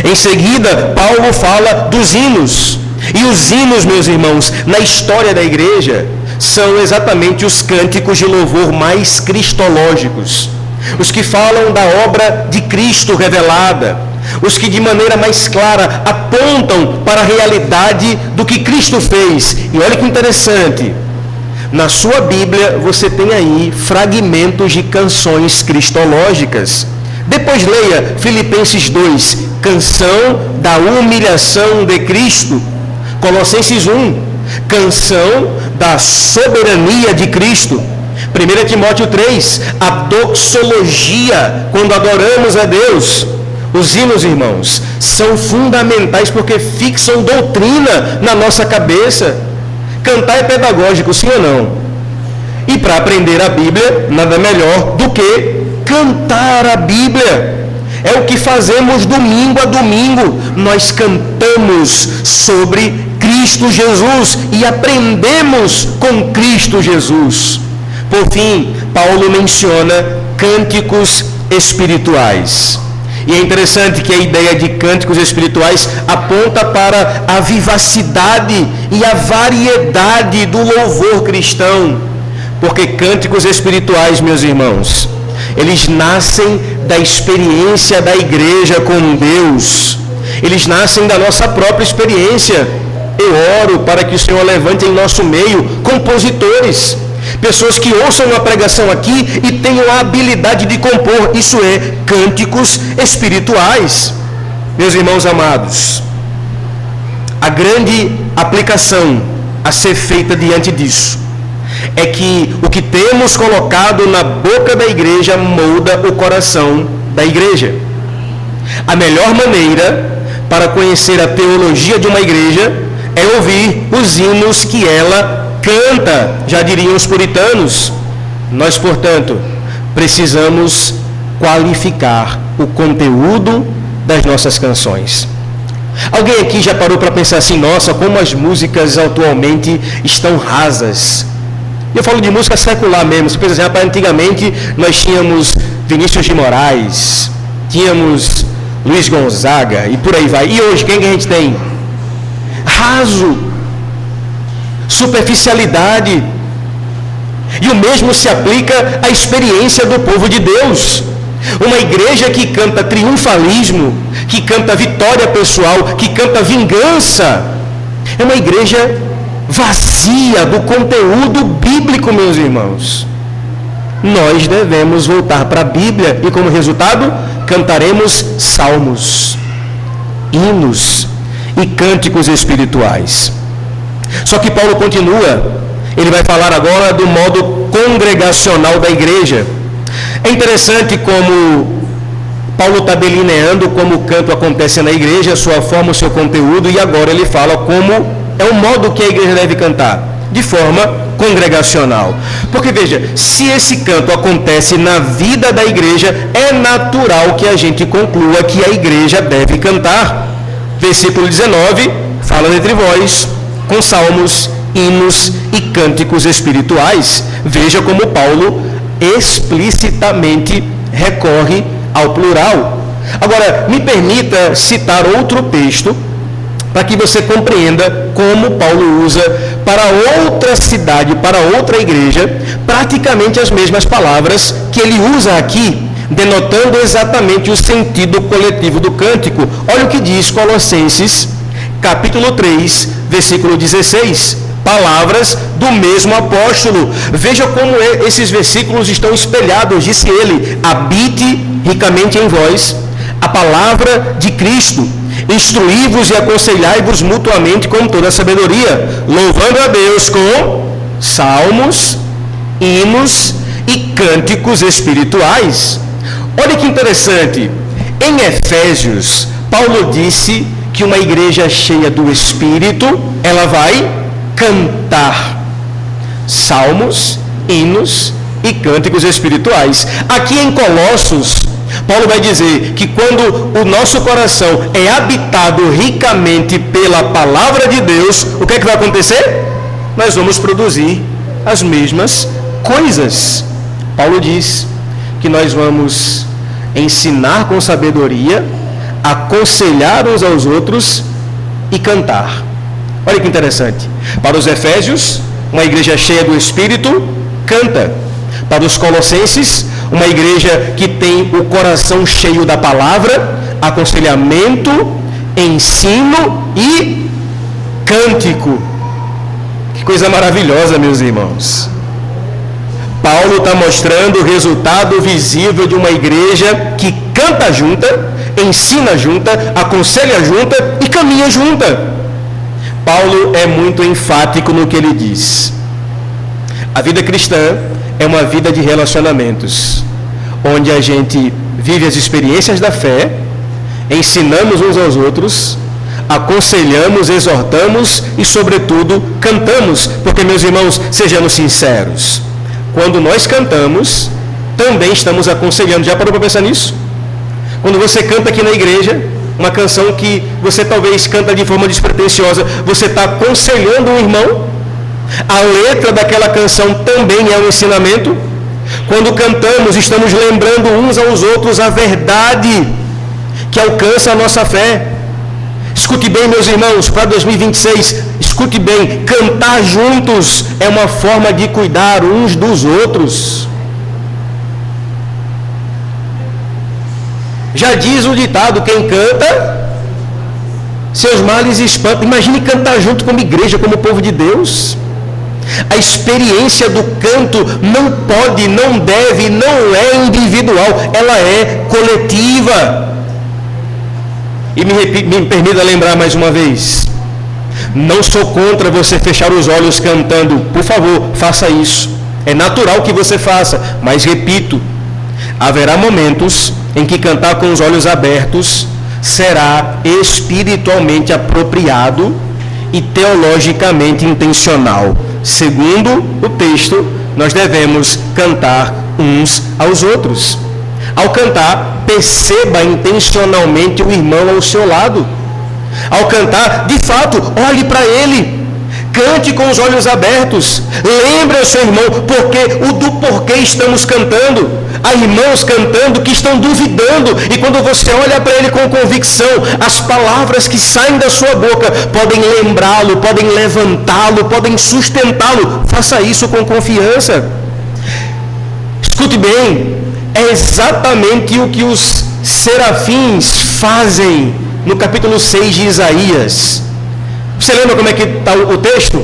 Em seguida, Paulo fala dos hinos. E os hinos, meus irmãos, na história da igreja, são exatamente os cânticos de louvor mais cristológicos. Os que falam da obra de Cristo revelada. Os que de maneira mais clara apontam para a realidade do que Cristo fez. E olha que interessante. Na sua Bíblia você tem aí fragmentos de canções cristológicas. Depois leia Filipenses 2, canção da humilhação de Cristo. Colossenses 1, canção da soberania de Cristo. 1 Timóteo 3, a doxologia, quando adoramos a Deus. Os hinos, irmãos, são fundamentais porque fixam doutrina na nossa cabeça. Cantar é pedagógico, sim ou não? E para aprender a Bíblia, nada melhor do que cantar a Bíblia. É o que fazemos domingo a domingo. Nós cantamos sobre Cristo Jesus e aprendemos com Cristo Jesus. Por fim, Paulo menciona cânticos espirituais. E é interessante que a ideia de cânticos espirituais aponta para a vivacidade e a variedade do louvor cristão. Porque cânticos espirituais, meus irmãos, eles nascem da experiência da igreja com Deus. Eles nascem da nossa própria experiência. Eu oro para que o Senhor levante em nosso meio compositores. Pessoas que ouçam uma pregação aqui e tenham a habilidade de compor, isso é, cânticos espirituais. Meus irmãos amados, a grande aplicação a ser feita diante disso é que o que temos colocado na boca da igreja molda o coração da igreja. A melhor maneira para conhecer a teologia de uma igreja é ouvir os hinos que ela canta, já diriam os puritanos. Nós, portanto, precisamos qualificar o conteúdo das nossas canções. Alguém aqui já parou para pensar assim, nossa, como as músicas atualmente estão rasas? Eu falo de música secular mesmo. Você pensa assim, rapaz, antigamente nós tínhamos Vinícius de Moraes, tínhamos Luiz Gonzaga e por aí vai. E hoje, quem que a gente tem? Raso, superficialidade. E o mesmo se aplica à experiência do povo de Deus. Uma igreja que canta triunfalismo, que canta vitória pessoal, que canta vingança, é uma igreja vazia do conteúdo bíblico, meus irmãos. Nós devemos voltar para a Bíblia e, como resultado, cantaremos salmos, hinos e cânticos espirituais. Só que Paulo continua, ele vai falar agora do modo congregacional da igreja. É interessante como Paulo está delineando como o canto acontece na igreja, a sua forma, o seu conteúdo, e agora ele fala como é o modo que a igreja deve cantar, de forma congregacional. Porque veja, se esse canto acontece na vida da igreja, é natural que a gente conclua que a igreja deve cantar. Versículo 19, fala entre vós, com salmos, hinos e cânticos espirituais. Veja como Paulo explicitamente recorre ao plural. Agora, me permita citar outro texto para que você compreenda como Paulo usa para outra cidade, para outra igreja, praticamente as mesmas palavras que ele usa aqui, denotando exatamente o sentido coletivo do cântico. Olha o que diz Colossenses, capítulo 3, versículo 16. Palavras do mesmo apóstolo. Veja como esses versículos estão espelhados. Disse ele: habite ricamente em vós a palavra de Cristo, instruí-vos e aconselhai-vos mutuamente com toda a sabedoria, louvando a Deus com salmos, hinos e cânticos espirituais. Olha que interessante, em Efésios, Paulo disse que uma igreja cheia do Espírito, ela vai cantar salmos, hinos e cânticos espirituais. Aqui em Colossos, Paulo vai dizer que quando o nosso coração é habitado ricamente pela palavra de Deus, o que é que vai acontecer? Nós vamos produzir as mesmas coisas. Paulo diz que nós vamos ensinar com sabedoria, aconselhar uns aos outros e cantar. Olha que interessante. Para os Efésios, uma igreja cheia do Espírito, canta. Para os Colossenses, uma igreja que tem o coração cheio da palavra, aconselhamento, ensino e cântico. Que coisa maravilhosa, meus irmãos. Paulo está mostrando o resultado visível de uma igreja que canta junta, ensina junta, aconselha junta e caminha junta. Paulo é muito enfático no que ele diz. A vida cristã é uma vida de relacionamentos, onde a gente vive as experiências da fé, ensinamos uns aos outros, aconselhamos, exortamos e, sobretudo, cantamos. Porque, meus irmãos, sejamos sinceros, quando nós cantamos, também estamos aconselhando. Já parou para pensar nisso? Quando você canta aqui na igreja, uma canção que você talvez canta de forma despretensiosa, você está aconselhando um irmão. A letra daquela canção também é um ensinamento. Quando cantamos, estamos lembrando uns aos outros a verdade que alcança a nossa fé. Escute bem, meus irmãos, para 2026, escute bem, cantar juntos é uma forma de cuidar uns dos outros. Já diz o ditado, quem canta, seus males espanta. Imagine cantar junto como igreja, como povo de Deus. A experiência do canto não pode, não deve, não é individual, ela é coletiva. E me permita lembrar mais uma vez, não sou contra você fechar os olhos cantando, por favor, faça isso. É natural que você faça, mas repito, haverá momentos em que cantar com os olhos abertos será espiritualmente apropriado e teologicamente intencional. Segundo o texto, nós devemos cantar uns aos outros. Ao cantar, perceba intencionalmente o irmão ao seu lado. Ao cantar, de fato, olhe para ele. Cante com os olhos abertos. Lembre ao seu irmão do porquê estamos cantando. Há irmãos cantando que estão duvidando. E quando você olha para ele com convicção, as palavras que saem da sua boca podem lembrá-lo, podem levantá-lo, podem sustentá-lo. Faça isso com confiança. Escute bem, é exatamente o que os serafins fazem no capítulo 6 de Isaías. Você lembra como é que está o texto?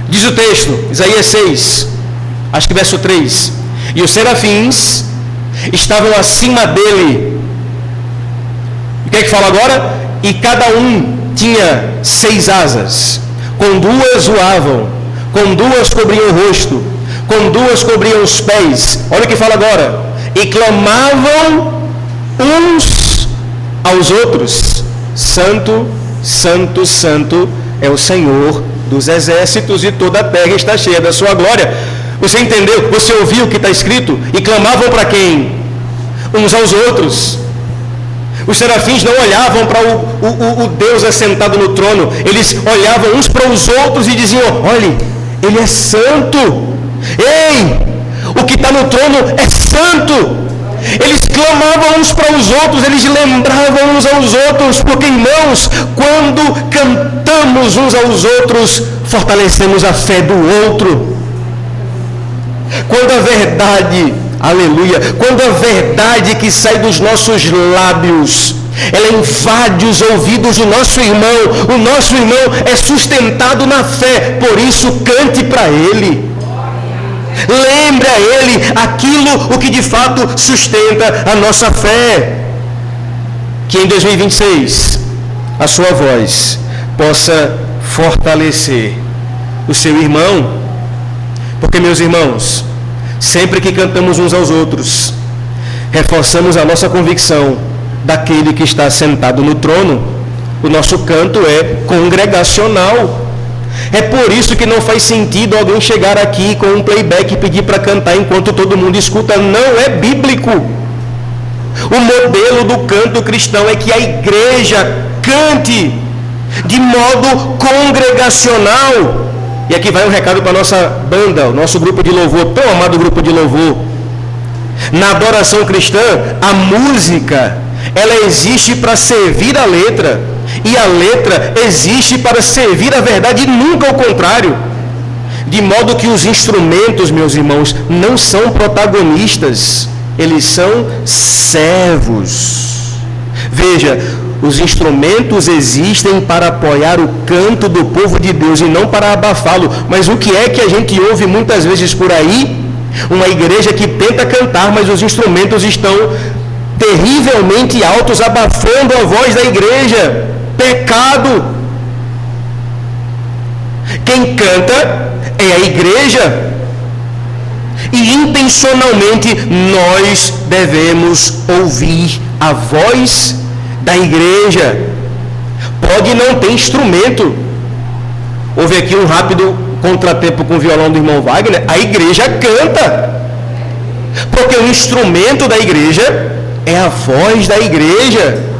Diz o texto, Isaías 6, acho que verso 3. E os serafins estavam acima dele. O que é que fala agora? E cada um tinha 6 asas. com 2 voavam, com 2 cobriam o rosto, com 2 cobriam os pés. Olha o que fala agora. E clamavam uns aos outros: Santo, Santo, Santo é o Senhor dos exércitos, e toda a terra está cheia da sua glória. Você entendeu? Você ouviu o que está escrito? E clamavam para quem? Uns aos outros. Os serafins não olhavam para o Deus assentado no trono. Eles olhavam uns para os outros e diziam: olhe, Ele é santo. Ei, o que está no trono é santo. Eles clamavam uns para os outros, eles lembravam uns aos outros, porque, irmãos, quando cantamos uns aos outros, fortalecemos a fé do outro. Quando a verdade, aleluia, quando a verdade que sai dos nossos lábios, ela invade os ouvidos do nosso irmão, o nosso irmão é sustentado na fé, por isso cante para ele. Lembre a ele aquilo o que de fato sustenta a nossa fé. Que em 2026 a sua voz possa fortalecer o seu irmão. Porque, meus irmãos, sempre que cantamos uns aos outros, reforçamos a nossa convicção daquele que está sentado no trono. O nosso canto é congregacional. É por isso que não faz sentido alguém chegar aqui com um playback e pedir para cantar enquanto todo mundo escuta. Não é bíblico. O modelo do canto cristão é que a igreja cante de modo congregacional. E aqui vai um recado para a nossa banda, o nosso grupo de louvor, tão amado grupo de louvor. Na adoração cristã, a música, ela existe para servir a letra. E a letra existe para servir a verdade e nunca o contrário. De modo que os instrumentos, meus irmãos, não são protagonistas, eles são servos. Veja, os instrumentos existem para apoiar o canto do povo de Deus e não para abafá-lo. Mas o que é que a gente ouve muitas vezes por aí? Uma igreja que tenta cantar, mas os instrumentos estão terrivelmente altos, abafando a voz da igreja. Pecado. Quem canta é a igreja. E intencionalmente nós devemos ouvir a voz da igreja. Pode não ter instrumento. Houve aqui um rápido contratempo com o violão do irmão Wagner. A igreja canta. Porque o instrumento da igreja é a voz da igreja.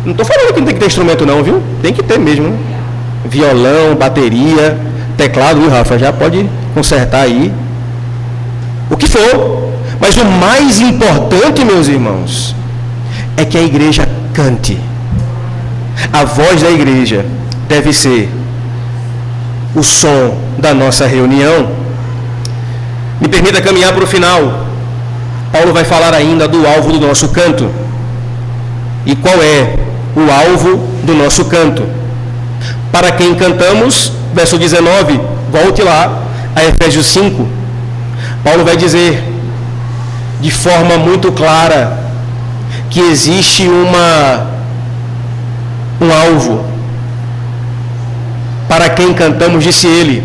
Não estou falando que não tem que ter instrumento não, viu? Tem que ter mesmo, né? Violão, bateria, teclado, viu, Rafa? Já pode consertar aí. O que for. Mas o mais importante, meus irmãos, é que a igreja cante. A voz da igreja deve ser o som da nossa reunião. Me permita caminhar para o final. Paulo vai falar ainda do alvo do nosso canto. E qual é o alvo do nosso canto? Para quem cantamos, verso 19, volte lá a Efésios 5. Paulo vai dizer de forma muito clara que existe um alvo. Para quem cantamos, disse ele,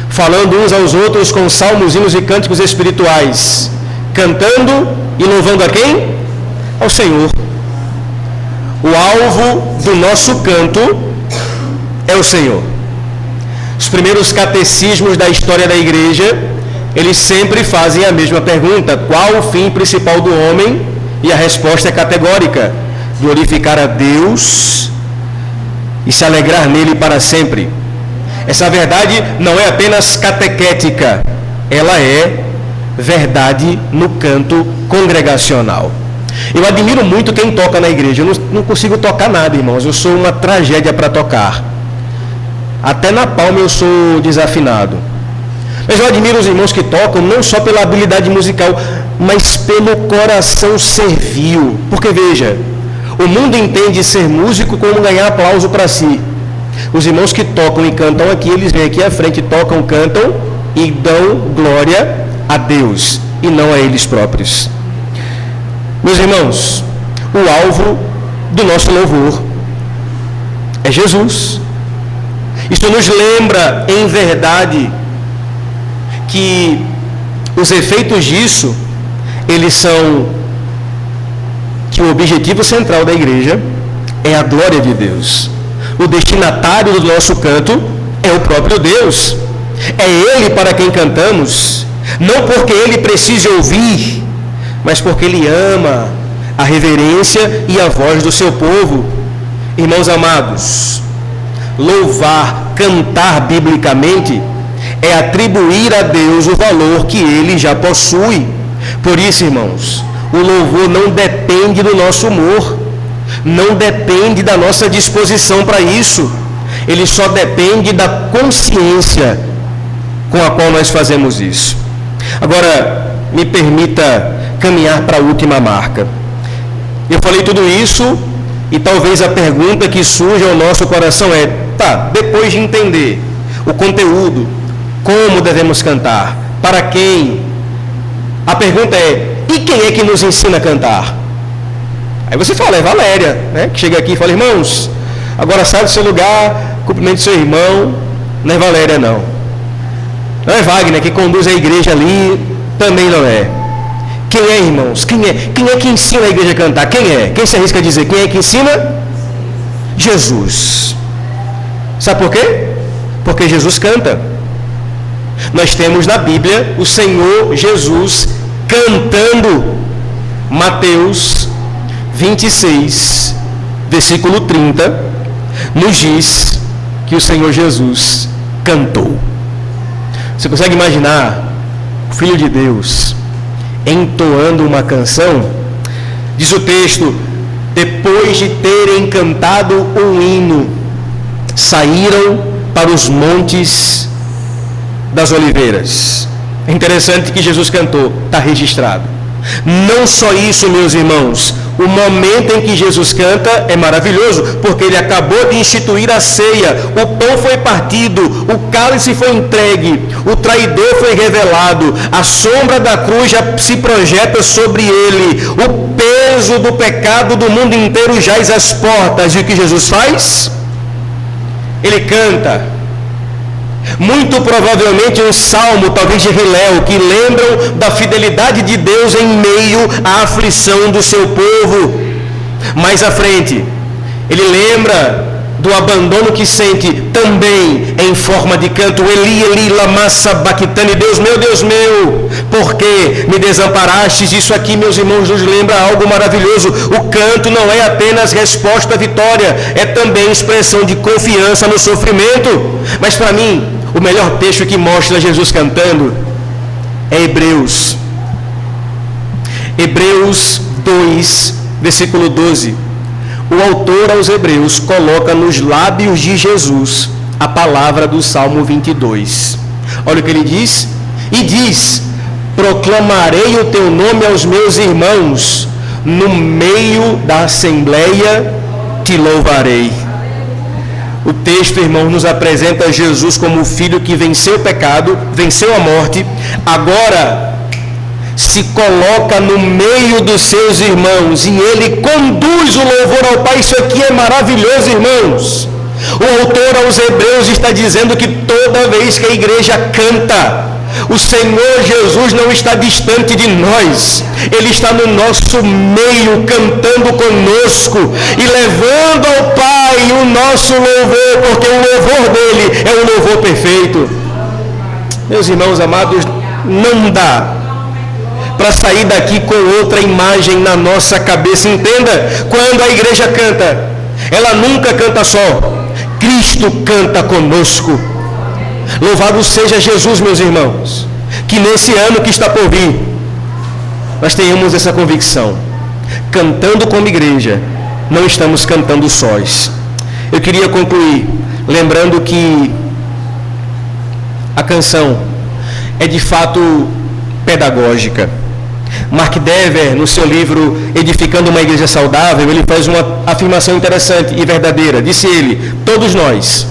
falando uns aos outros com salmos, hinos e cânticos espirituais, cantando e louvando a quem? Ao Senhor. O alvo do nosso canto é o Senhor. Os primeiros catecismos da história da igreja, eles sempre fazem a mesma pergunta: qual o fim principal do homem? E a resposta é categórica: glorificar a Deus e se alegrar nele para sempre. Essa verdade não é apenas catequética, ela é verdade no canto congregacional. Eu admiro muito quem toca na igreja. Eu não consigo tocar nada, irmãos. Eu sou uma tragédia para tocar. Até na palma eu sou desafinado. Mas eu admiro os irmãos que tocam não só pela habilidade musical, mas pelo coração servil. Porque veja, o mundo entende ser músico como ganhar aplauso para si. Os irmãos que tocam e cantam aqui, eles vêm aqui à frente, tocam, cantam e dão glória a Deus e não a eles próprios. Meus irmãos, o alvo do nosso louvor é Jesus. Isso nos lembra, em verdade, que os efeitos disso, eles são que o objetivo central da igreja é a glória de Deus. O destinatário do nosso canto é o próprio Deus. É Ele para quem cantamos, não porque Ele precise ouvir, mas porque Ele ama a reverência e a voz do seu povo. Irmãos amados, louvar, cantar biblicamente é atribuir a Deus o valor que Ele já possui. Por isso, irmãos, o louvor não depende do nosso humor, não depende da nossa disposição para isso. Ele só depende da consciência com a qual nós fazemos isso. Agora, me permita caminhar para a última marca. Eu falei tudo isso e talvez a pergunta que surge ao nosso coração é: tá, depois de entender o conteúdo, como devemos cantar, para quem? A pergunta é: e quem é que nos ensina a cantar? Aí você fala, é Valéria, né? Que chega aqui e fala: irmãos, agora sai do seu lugar, cumprimente seu irmão. Não é Valéria, não. Não é Wagner que conduz a igreja ali, também não é. Quem é, irmãos? Quem é que ensina a igreja a cantar? Quem é? Quem se arrisca a dizer? Quem é que ensina? Jesus. Sabe por quê? Porque Jesus canta. Nós temos na Bíblia o Senhor Jesus cantando. Mateus 26, versículo 30, nos diz que o Senhor Jesus cantou. Você consegue imaginar o Filho de Deus entoando uma canção? Diz o texto: depois de terem cantado um hino, saíram para os montes das oliveiras. É interessante que Jesus cantou, está registrado. Não só isso, meus irmãos, o momento em que Jesus canta é maravilhoso, porque ele acabou de instituir a ceia, o pão foi partido, o cálice foi entregue, o traidor foi revelado, a sombra da cruz já se projeta sobre ele, o peso do pecado do mundo inteiro jaz às portas. E o que Jesus faz? Ele canta. Muito provavelmente um salmo, talvez de Hilel, que lembram da fidelidade de Deus em meio à aflição do seu povo. Mais à frente, ele lembra do abandono que sente também em forma de canto: Eli, Eli, lama sabachthani, Deus meu, por que me desamparastes? Isso aqui, meus irmãos, nos lembra algo maravilhoso. O canto não é apenas resposta à vitória, é também expressão de confiança no sofrimento. Mas para mim, o melhor texto que mostra Jesus cantando é Hebreus 2, versículo 12. O autor aos Hebreus coloca nos lábios de Jesus a palavra do Salmo 22. Olha o que ele diz. E diz: proclamarei o teu nome aos meus irmãos, no meio da assembleia te louvarei. O texto, irmãos, nos apresenta Jesus como o Filho que venceu o pecado, venceu a morte, agora se coloca no meio dos seus irmãos e ele conduz o louvor ao Pai. Isso aqui é maravilhoso, irmãos. O autor aos Hebreus está dizendo que toda vez que a igreja canta, o Senhor Jesus não está distante de nós, Ele está no nosso meio, cantando conosco e levando ao Pai o nosso louvor, porque o louvor dele é um louvor perfeito. Meus irmãos amados, não dá para sair daqui com outra imagem na nossa cabeça. Entenda, quando a igreja canta, ela nunca canta só, Cristo canta conosco. Louvado seja Jesus, meus irmãos, que nesse ano que está por vir, nós tenhamos essa convicção. Cantando como igreja, não estamos cantando sós. Eu queria concluir lembrando que a canção é de fato pedagógica. Mark Dever, no seu livro Edificando uma Igreja Saudável, ele faz uma afirmação interessante e verdadeira. Disse ele: todos nós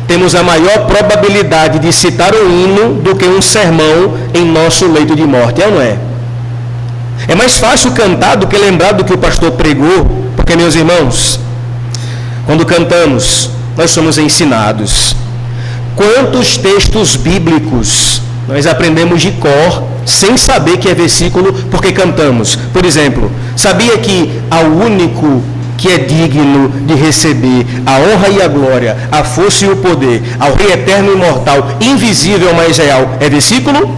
temos a maior probabilidade de citar um hino do que um sermão em nosso leito de morte. É ou não é? É mais fácil cantar do que lembrar do que o pastor pregou, porque, meus irmãos, quando cantamos, nós somos ensinados. Quantos textos bíblicos nós aprendemos de cor, sem saber que é versículo, porque cantamos? Por exemplo, sabia que ao único que é digno de receber a honra e a glória, a força e o poder, ao Rei eterno e imortal, invisível, mas real, é versículo?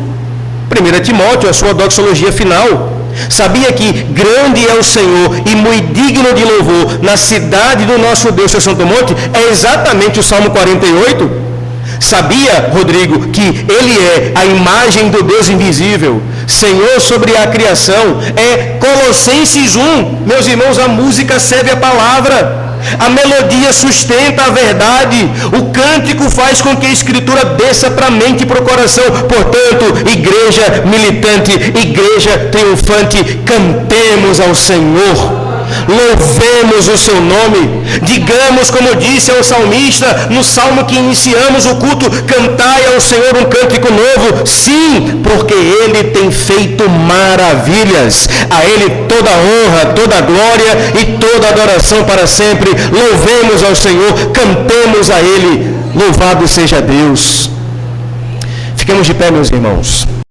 1 Timóteo, a sua doxologia final. Sabia que grande é o Senhor e muito digno de louvor na cidade do nosso Deus, seu Santo Monte? É exatamente o Salmo 48. Sabia, Rodrigo, que Ele é a imagem do Deus invisível, Senhor sobre a criação? É Colossenses 1. Meus irmãos, a música serve a palavra, a melodia sustenta a verdade, o cântico faz com que a Escritura desça para a mente e para o coração. Portanto, igreja militante, igreja triunfante, cantemos ao Senhor. Louvemos o seu nome, digamos como disse ao salmista no salmo que iniciamos o culto: cantai ao Senhor um cântico novo. Sim, porque Ele tem feito maravilhas, a Ele toda honra, toda glória e toda adoração para sempre. Louvemos ao Senhor, cantemos a Ele, louvado seja Deus. Fiquemos de pé, meus irmãos.